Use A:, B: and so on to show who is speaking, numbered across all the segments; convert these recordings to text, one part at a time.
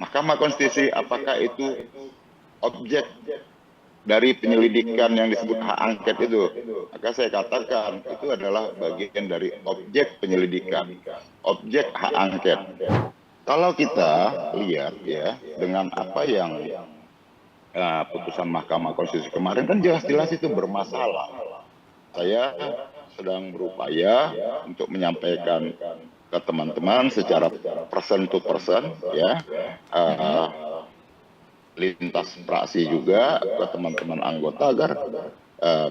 A: Mahkamah Konstitusi apakah itu objek dari penyelidikan yang disebut hak angket itu? Maka saya katakan itu adalah bagian dari objek penyelidikan, objek hak angket. Kalau kita lihat ya dengan apa yang putusan Mahkamah Konstitusi kemarin kan jelas-jelas itu bermasalah. Saya sedang berupaya untuk menyampaikan ke teman-teman secara person to person ya, lintas fraksi juga ke teman-teman anggota agar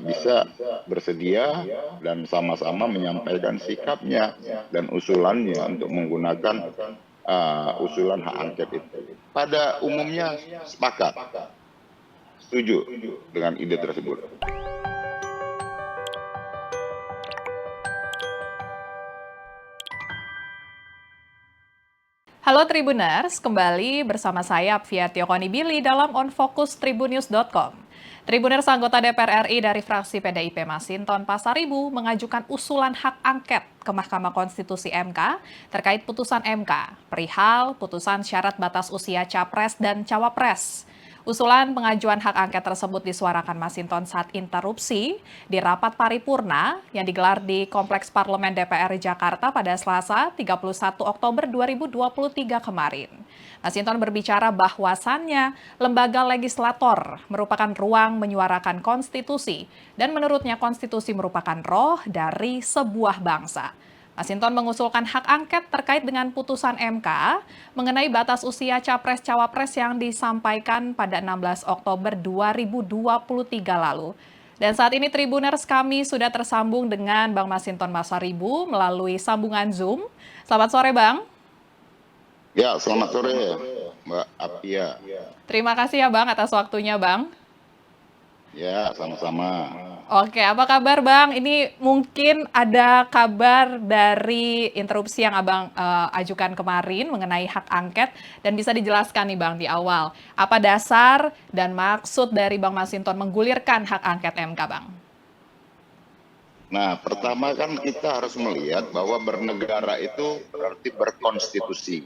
A: bisa bersedia dan sama-sama menyampaikan sikapnya dan usulannya untuk menggunakan usulan hak angket itu. Pada umumnya sepakat, setuju dengan ide tersebut.
B: Halo Tribuners, kembali bersama saya Apviatio Konibili dalam onfokustribunnews.com. Tribuners anggota DPR RI dari fraksi PDIP Masinton Pasaribu mengajukan usulan hak angket ke Mahkamah Konstitusi MK terkait putusan MK perihal putusan syarat batas usia Capres dan Cawapres. Usulan pengajuan hak angket tersebut disuarakan Masinton saat interupsi di rapat paripurna yang digelar di Kompleks Parlemen DPR Jakarta pada Selasa 31 Oktober 2023 kemarin. Masinton berbicara bahwasannya lembaga legislator merupakan ruang menyuarakan konstitusi dan menurutnya konstitusi merupakan roh dari sebuah bangsa. Masinton mengusulkan hak angket terkait dengan putusan MK mengenai batas usia Capres-Cawapres yang disampaikan pada 16 Oktober 2023 lalu. Dan saat ini Tribuners kami sudah tersambung dengan Bang Masinton Pasaribu melalui sambungan Zoom. Selamat sore Bang.
A: Ya, selamat sore Mbak Apia.
B: Terima kasih ya Bang atas waktunya Bang.
A: Ya, sama-sama.
B: Oke, apa kabar Bang? Ini mungkin ada kabar dari interupsi yang Abang ajukan kemarin mengenai hak angket dan bisa dijelaskan nih Bang di awal. Apa dasar dan maksud dari Bang Masinton menggulirkan hak angket MK Bang?
A: Nah, pertama kan kita harus melihat bahwa bernegara itu berarti berkonstitusi.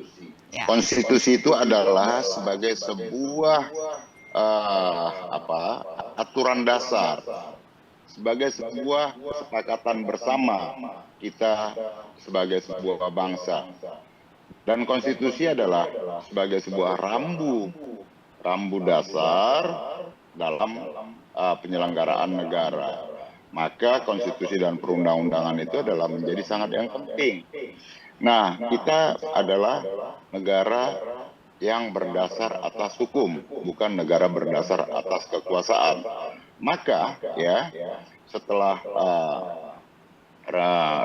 B: Ya.
A: Konstitusi itu adalah sebagai sebuah aturan dasar, sebagai sebuah kesepakatan bersama kita sebagai sebuah bangsa. Dan konstitusi adalah sebagai sebuah rambu dasar dalam penyelenggaraan negara. Maka konstitusi dan perundang-undangan itu adalah menjadi sangat yang penting. Nah, kita adalah negara yang berdasar atas hukum, bukan negara berdasar atas kekuasaan. Maka ya setelah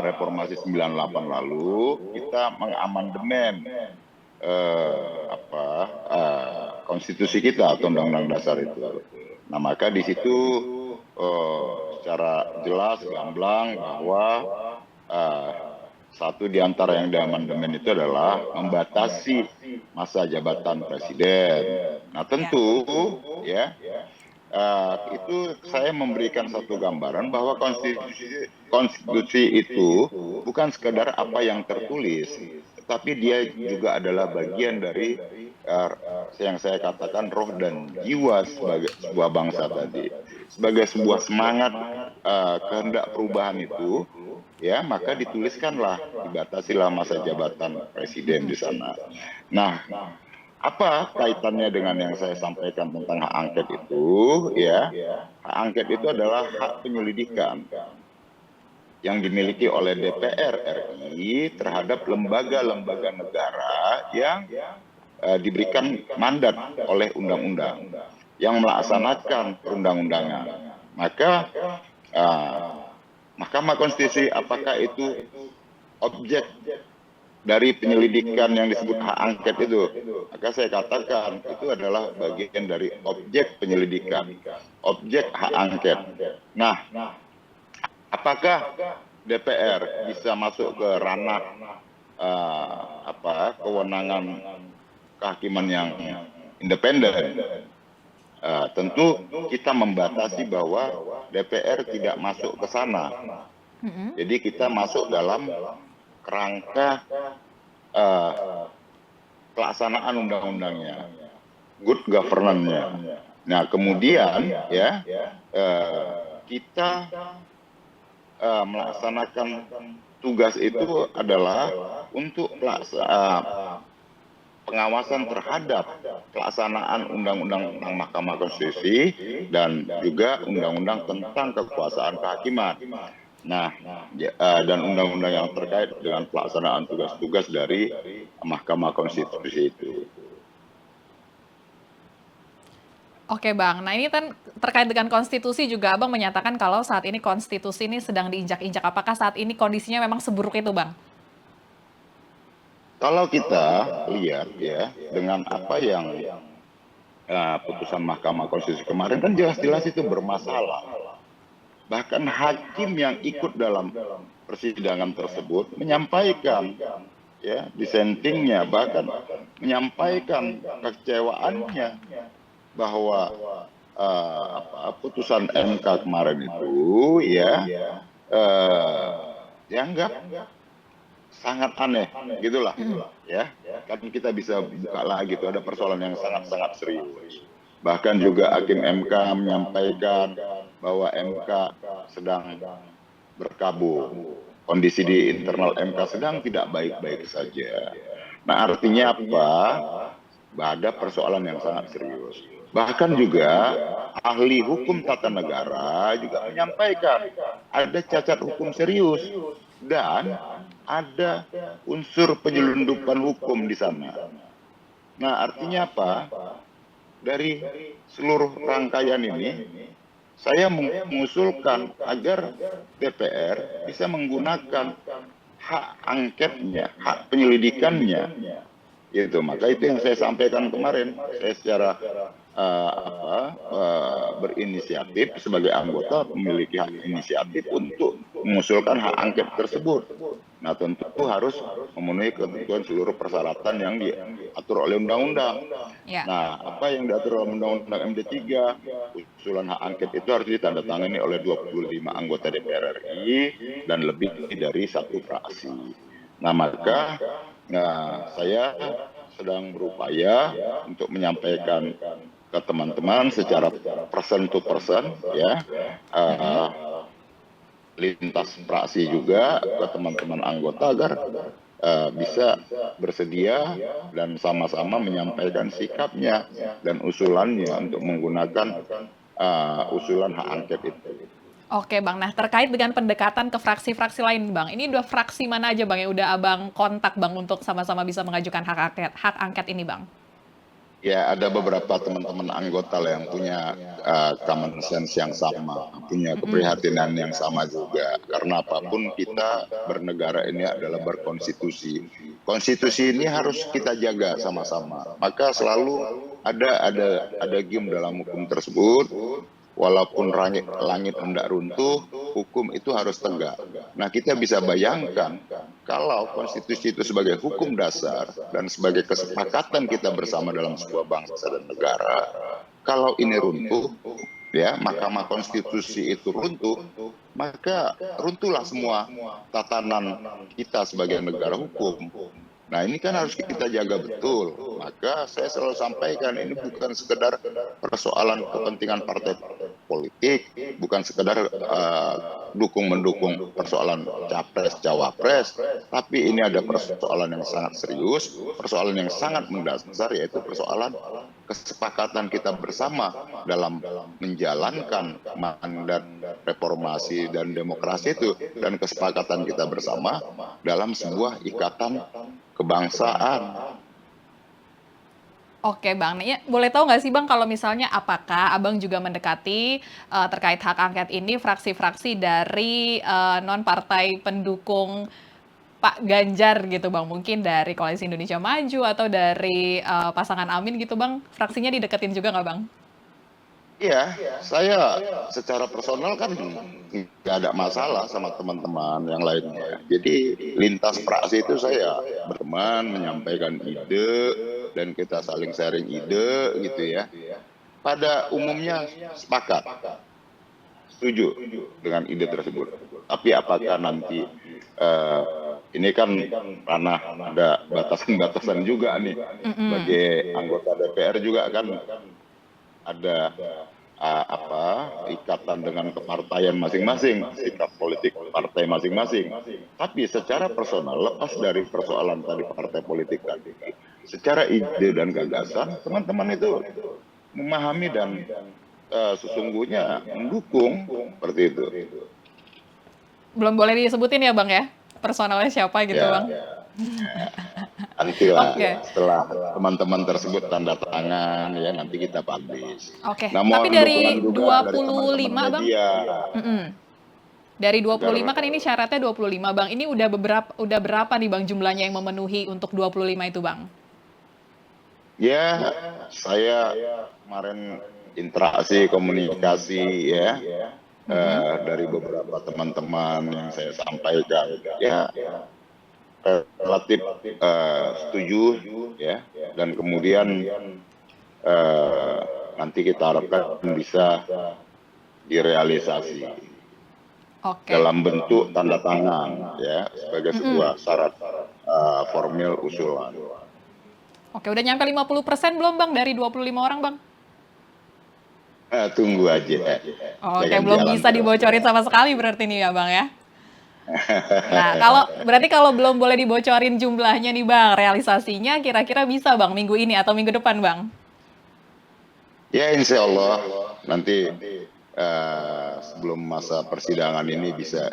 A: reformasi 98 lalu kita mengamandemen konstitusi kita atau undang-undang dasar itu. Nah, maka di situ secara jelas gamblang bahwa satu di antara yang diamandemen itu adalah membatasi masa jabatan presiden. Nah, tentu ya itu saya memberikan satu gambaran bahwa konstitusi itu bukan sekedar apa yang tertulis, tetapi dia juga adalah bagian dari yang saya katakan roh dan jiwa sebagai sebuah bangsa tadi, sebagai sebuah semangat kehendak perubahan itu. Ya, maka dituliskanlah, dibatasilah masa jabatan presiden di sana. Nah, apa kaitannya dengan yang saya sampaikan tentang hak angket itu? Ya, hak angket itu adalah hak penyelidikan yang dimiliki oleh DPR RI terhadap lembaga-lembaga negara yang diberikan mandat oleh undang-undang yang melaksanakan perundang-undangan. Maka Mahkamah Konstitusi apakah itu objek dari penyelidikan yang disebut hak angket itu? Maka saya katakan itu adalah bagian dari objek penyelidikan, objek hak angket. Nah, apakah DPR bisa masuk ke ranah kewenangan kehakiman yang independen? Tentu kita membatasi bahwa DPR tidak masuk ke sana. Jadi kita masuk dalam kerangka pelaksanaan undang-undangnya, good governance-nya. Nah, kemudian ya kita melaksanakan tugas itu adalah untuk pengawasan terhadap pelaksanaan undang-undang tentang Mahkamah Konstitusi dan juga undang-undang tentang kekuasaan kehakiman. Nah, dan undang-undang yang terkait dengan pelaksanaan tugas-tugas dari Mahkamah Konstitusi itu.
B: Oke Bang, nah ini kan terkait dengan konstitusi juga Abang menyatakan kalau saat ini konstitusi ini sedang diinjak-injak. Apakah saat ini kondisinya memang seburuk itu Bang?
A: Kalau kita lihat ya dengan apa yang putusan Mahkamah Konstitusi kemarin kan jelas-jelas itu bermasalah. Bahkan hakim yang ikut dalam persidangan tersebut menyampaikan ya dissentingnya, bahkan menyampaikan kekecewaannya bahwa putusan MK kemarin itu ya dianggap sangat aneh gitulah ya. Kan kita bisa buka lagi itu ada persoalan yang sangat-sangat serius. Bahkan juga hakim MK menyampaikan bahwa MK sedang berkabung. Kondisi di internal MK sedang tidak baik-baik saja. Nah, artinya apa? Ada persoalan yang sangat serius. Bahkan juga ahli hukum tata negara juga menyampaikan ada cacat hukum serius dan ada unsur penyelundupan hukum di sana. Nah, artinya apa? Dari seluruh rangkaian ini, saya mengusulkan agar DPR bisa menggunakan hak angketnya, hak penyelidikannya, gitu. Maka itu yang saya sampaikan kemarin. Saya secara berinisiatif sebagai anggota memiliki hak inisiatif untuk mengusulkan hak angket tersebut. Nah, tentu harus memenuhi ketentuan seluruh persyaratan yang diatur oleh undang-undang.
B: Ya.
A: Nah, apa yang diatur oleh undang-undang MD3, usulan hak angket itu harus ditandatangani oleh 25 anggota DPR RI dan lebih dari satu fraksi. Nah, maka saya sedang berupaya untuk menyampaikan ke teman-teman secara person to person ya, lintas fraksi juga ke teman-teman anggota agar bisa bersedia dan sama-sama menyampaikan sikapnya dan usulannya untuk menggunakan usulan hak angket itu.
B: Oke Bang, nah terkait dengan pendekatan ke fraksi-fraksi lain Bang, ini udah fraksi mana aja Bang yang udah Abang kontak Bang untuk sama-sama bisa mengajukan hak angket ini Bang?
A: Ya, ada beberapa teman-teman anggota lah yang punya common sense yang sama, punya keprihatinan yang sama juga. Karena apapun kita bernegara ini adalah berkonstitusi. Konstitusi ini harus kita jaga sama-sama. Maka selalu ada gium dalam hukum tersebut. Walaupun langit hendak runtuh, hukum itu harus tegak. Nah, kita bisa bayangkan kalau konstitusi itu sebagai hukum dasar dan sebagai kesepakatan kita bersama dalam sebuah bangsa dan negara, kalau ini runtuh, ya, Mahkamah Konstitusi itu runtuh, maka runtuhlah semua tatanan kita sebagai negara hukum. Nah, ini kan harus kita jaga betul. Maka saya selalu sampaikan ini bukan sekedar persoalan kepentingan partai politik, bukan sekedar dukung-mendukung persoalan capres, cawapres, tapi ini ada persoalan yang sangat serius, persoalan yang sangat mendasar, yaitu persoalan kesepakatan kita bersama dalam menjalankan mandat reformasi dan demokrasi itu, dan kesepakatan kita bersama dalam sebuah ikatan kebangsaan.
B: Oke Bang, nah, boleh tahu nggak sih Bang kalau misalnya apakah Abang juga mendekati terkait hak angket ini fraksi-fraksi dari non-partai pendukung Pak Ganjar gitu Bang? Mungkin dari Koalisi Indonesia Maju atau dari pasangan Amin gitu Bang? Fraksinya dideketin juga nggak Bang?
A: Iya, saya secara personal kan nggak ada masalah sama teman-teman yang lainnya. Jadi lintas fraksi itu saya berteman, menyampaikan ide, dan kita saling sharing ide gitu ya. Pada umumnya sepakat, setuju dengan ide tersebut. Tapi apakah nanti ini kan ranah ada batasan-batasan juga nih. Sebagai anggota DPR juga kan ada ikatan dengan kepartaian masing-masing, sikap politik partai masing-masing. Tapi secara personal, lepas dari persoalan tadi partai politik tadi, secara ide dan gagasan, teman-teman itu memahami dan sesungguhnya mendukung seperti itu.
B: Belum boleh disebutin ya Bang ya, personalnya siapa gitu Bang?
A: Nantilah
B: Oke.
A: setelah teman-teman tersebut tanda tangan ya nanti kita publish.
B: Oke,
A: Nah,
B: tapi
A: mohon
B: dari
A: dukungan juga dari
B: 25
A: teman-teman
B: Bang,
A: media.
B: dari 25 kan ini syaratnya 25 Bang, ini udah berapa nih Bang jumlahnya yang memenuhi untuk 25 itu Bang?
A: Ya, saya kemarin interaksi komunikasi ya dari beberapa teman-teman yang saya sampaikan ya relatif setuju ya, dan kemudian nanti kita harapkan bisa direalisasi dalam bentuk tanda tangan ya sebagai sebuah syarat formil usulan.
B: Oke, udah nyampe 50% belum Bang dari 25 orang Bang?
A: Tunggu aja.
B: Oke, belum bisa dibocorin sama sekali berarti nih ya Bang ya? Nah, kalau belum boleh dibocorin jumlahnya nih Bang, realisasinya kira-kira bisa Bang minggu ini atau minggu depan Bang?
A: Ya insya Allah nanti sebelum masa persidangan ini bisa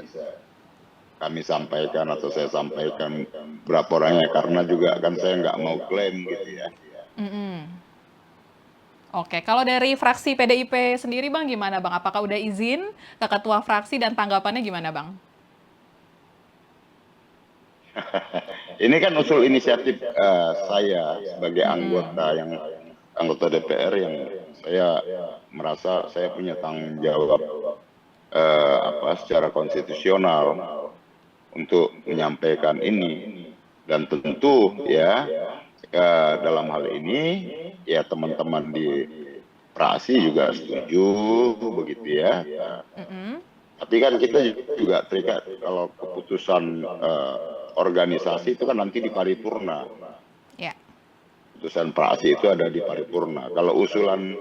A: kami sampaikan atau saya sampaikan berapa orangnya, karena juga kan saya nggak mau klaim gitu ya.
B: Oke, kalau dari fraksi PDIP sendiri Bang gimana Bang? Apakah udah izin ke ketua fraksi dan tanggapannya gimana Bang?
A: Ini kan usul inisiatif saya sebagai anggota DPR yang saya merasa saya punya tanggung jawab secara konstitusional untuk menyampaikan ini, dan tentu ya dalam hal ini ya teman-teman di fraksi juga setuju begitu ya. Tapi kan kita juga terikat kalau keputusan organisasi itu kan nanti di paripurna. Putusan fraksi itu ada di paripurna. Kalau usulan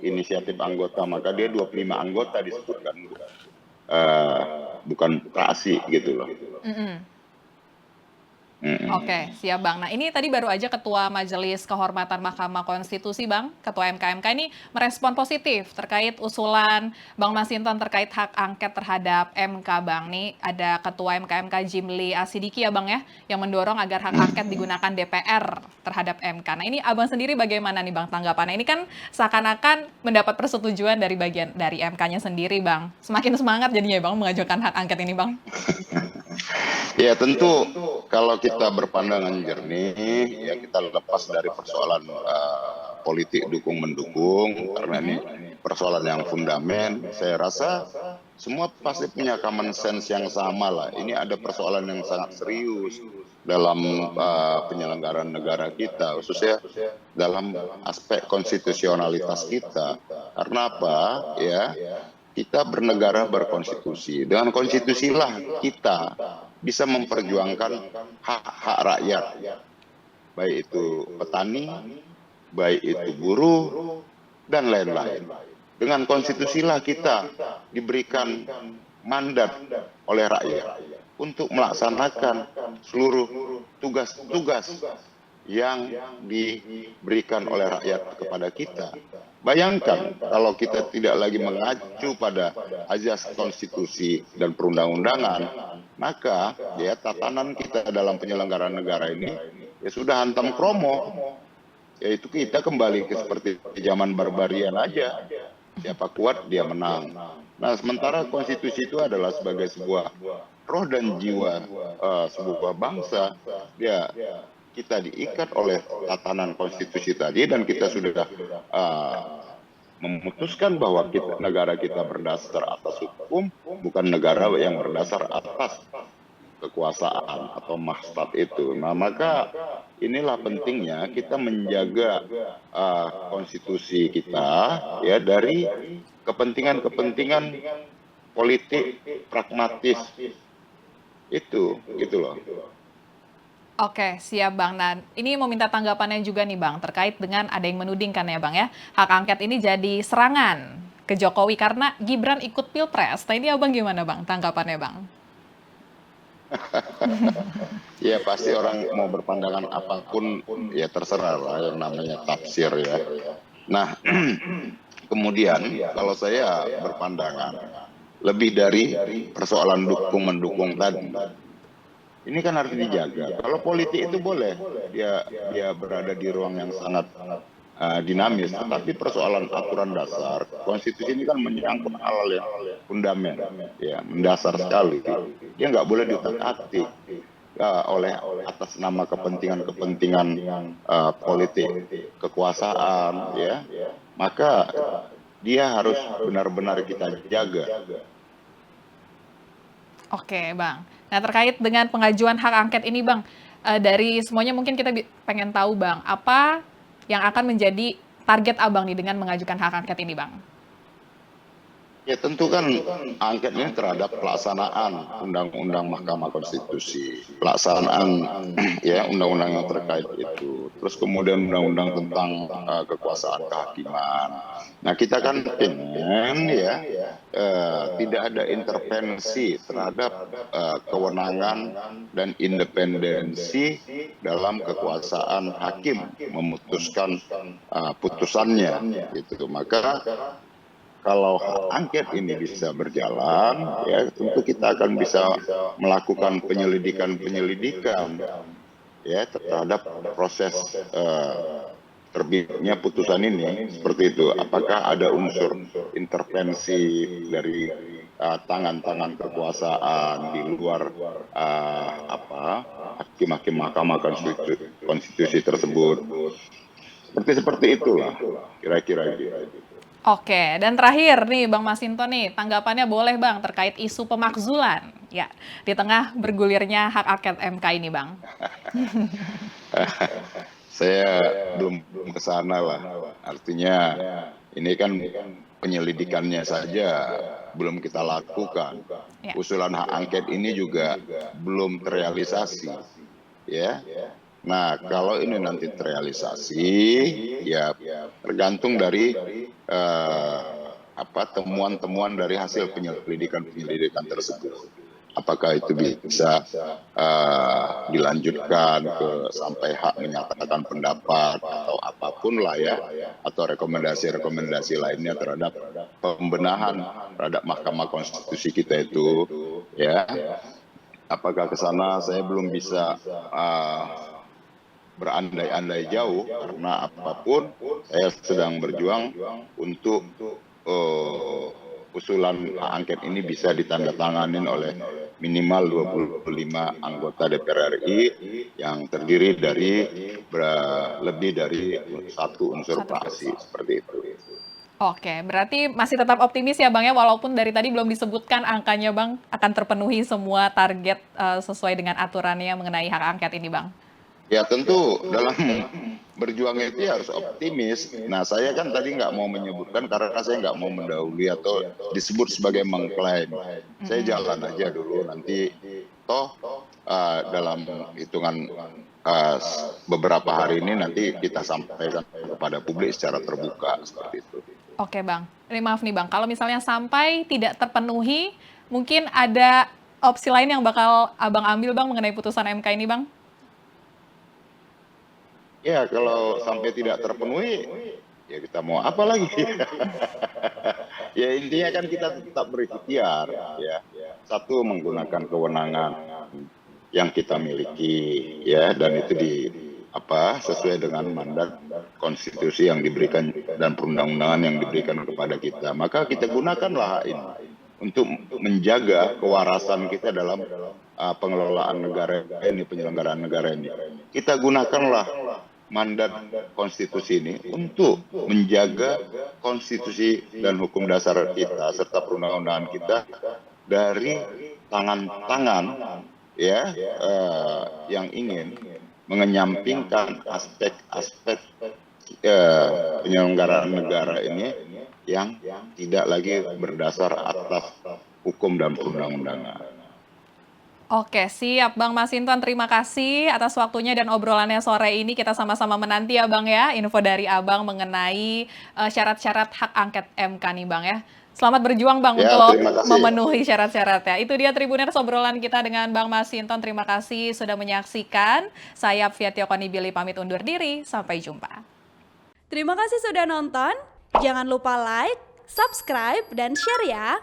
A: inisiatif anggota maka dia 25 anggota disebutkan, bukan fraksi gitu loh.
B: Oke, siap Bang. Nah, ini tadi baru aja Ketua Majelis Kehormatan Mahkamah Konstitusi Bang, Ketua MK ini merespon positif terkait usulan Bang Masinton terkait hak angket terhadap MK Bang. Nih ada Ketua MK Jimli Asidiki ya Bang ya, yang mendorong agar hak angket digunakan DPR terhadap MK. Nah, ini Abang sendiri bagaimana nih Bang tanggapannya? Ini kan seakan-akan mendapat persetujuan dari MK-nya sendiri Bang. Semakin semangat jadinya Bang mengajukan hak angket ini Bang.
A: Ya tentu kalau kita berpandangan jernih ya kita lepas dari persoalan politik dukung-mendukung, karena ini persoalan yang fundamen. Saya rasa semua pasti punya common sense yang sama lah. Ini ada persoalan yang sangat serius dalam penyelenggaraan negara kita, khususnya dalam aspek konstitusionalitas kita. Karena apa? Ya, kita bernegara berkonstitusi. Dengan konstitusilah kita bisa memperjuangkan hak-hak rakyat, baik itu petani, baik itu buruh, dan lain-lain. Dengan konstitusilah kita diberikan mandat oleh rakyat untuk melaksanakan seluruh tugas-tugas yang diberikan oleh rakyat kepada kita. Bayangkan kalau kita tidak lagi mengacu pada azas konstitusi dan perundang-undangan, maka ya tatanan kita dalam penyelenggaraan negara ini ya sudah hantam kromo, yaitu kita kembali ke seperti zaman barbarian aja, siapa kuat dia menang. Nah, sementara konstitusi itu adalah sebagai sebuah roh dan jiwa sebuah bangsa, ya kita diikat oleh tatanan konstitusi tadi, dan kita sudah memutuskan bahwa negara kita berdasar atas hukum, bukan negara yang berdasar atas kekuasaan atau mahstat itu. Nah, maka inilah pentingnya kita menjaga konstitusi kita ya dari kepentingan-kepentingan politik pragmatis Itu gitu loh.
B: Oke, siap Bang. Nah, ini mau minta tanggapannya juga nih Bang, terkait dengan ada yang menudingkan ya Bang ya, hak angket ini jadi serangan ke Jokowi karena Gibran ikut Pilpres. Nah, ini Abang gimana Bang tanggapannya Bang?
A: Ya pasti orang mau berpandangan apapun ya terserah lah yang namanya tafsir ya. Nah, kemudian kalau saya berpandangan lebih dari persoalan dukung mendukung tadi, ini kan harus dijaga. Kalau politik itu boleh dia dia berada di ruang yang sangat dinamis, tetapi persoalan aturan dasar konstitusi ini kan menyangkut hal yang fundamental, ya mendasar sekali. Dia nggak boleh diutak-atik oleh atas nama kepentingan-kepentingan politik kekuasaan, ya. Maka dia harus benar-benar kita jaga.
B: Oke Bang. Nah, terkait dengan pengajuan hak angket ini Bang, dari semuanya mungkin kita pengen tahu Bang, apa yang akan menjadi target Abang nih dengan mengajukan hak angket ini Bang?
A: Ya tentu kan angket ini terhadap pelaksanaan undang-undang Mahkamah Konstitusi, pelaksanaan ya undang-undang yang terkait itu, terus kemudian undang-undang tentang kekuasaan kehakiman. Nah kita kan pengen ya tidak ada intervensi terhadap kewenangan dan independensi dalam kekuasaan hakim memutuskan putusannya, gitu. Maka kalau hak angket ini bisa berjalan, ya tentu kita akan bisa melakukan penyelidikan ya terhadap proses terbitnya putusan ini seperti itu. Apakah ada unsur intervensi dari tangan-tangan kekuasaan di luar hakim-hakim Mahkamah Konstitusi tersebut? Seperti itulah kira-kira gitu.
B: Oke, dan terakhir nih Bang Masinton nih, tanggapannya boleh Bang terkait isu pemakzulan ya di tengah bergulirnya hak angket MK ini Bang.
A: Saya belum ke sana lah. Artinya ini kan penyelidikannya saja belum kita lakukan.
B: Ya.
A: Usulan hak angket ini juga belum terrealisasi, ya. Nah, kalau ini nanti terrealisasi, ya tergantung dari temuan-temuan dari hasil penyelidikan tersebut. Apakah itu bisa dilanjutkan sampai hak menyatakan pendapat atau apapun lah ya, atau rekomendasi-rekomendasi lainnya terhadap pembenahan terhadap Mahkamah Konstitusi kita itu, ya. Apakah ke sana saya belum bisa berandai-andai jauh, karena apapun saya sedang berjuang untuk usulan angket ini bisa ditandatanganin oleh minimal 25 anggota DPR RI yang terdiri dari lebih dari satu unsur praksi, seperti itu.
B: Oke, berarti masih tetap optimis ya Bang ya, walaupun dari tadi belum disebutkan angkanya Bang, akan terpenuhi semua target sesuai dengan aturannya mengenai hak angket ini Bang.
A: Ya tentu dalam berjuang itu ya harus optimis. Nah saya kan tadi nggak mau menyebutkan karena saya nggak mau mendahului atau disebut sebagai mengklaim. Saya jalan aja dulu, nanti toh dalam hitungan beberapa hari ini nanti kita sampaikan kepada publik secara terbuka, seperti itu.
B: Oke Bang, ini maaf nih Bang, kalau misalnya sampai tidak terpenuhi, mungkin ada opsi lain yang bakal Abang ambil Bang mengenai putusan MK ini Bang?
A: Ya kalau sampai tidak terpenuhi, ya kita mau apa lagi? Ya intinya kan kita tetap berikhtiar, ya. Satu, menggunakan kewenangan yang kita miliki, ya, dan itu sesuai dengan mandat konstitusi yang diberikan dan perundang-undangan yang diberikan kepada kita. Maka kita gunakanlah ini untuk menjaga kewarasan kita dalam pengelolaan negara ini, penyelenggaraan negara ini. Kita gunakanlah mandat konstitusi ini untuk menjaga konstitusi dan hukum dasar kita serta perundang-undangan kita dari tangan-tangan ya yang ingin mengenyampingkan aspek-aspek penyelenggaraan negara ini yang tidak lagi berdasar atas hukum dan perundang-undangan.
B: Oke, siap Bang Masinton. Terima kasih atas waktunya dan obrolannya sore ini. Kita sama-sama menanti ya Bang ya, info dari Abang mengenai syarat-syarat hak angket MK nih Bang ya. Selamat berjuang Bang
A: Ya,
B: untuk
A: terima kasih.
B: memenuhi syarat-syaratnya. Itu dia Tribuners obrolan kita dengan Bang Masinton. Terima kasih sudah menyaksikan. Saya Fiatio Konibili pamit undur diri. Sampai jumpa.
C: Terima kasih sudah nonton. Jangan lupa like, subscribe, dan share ya.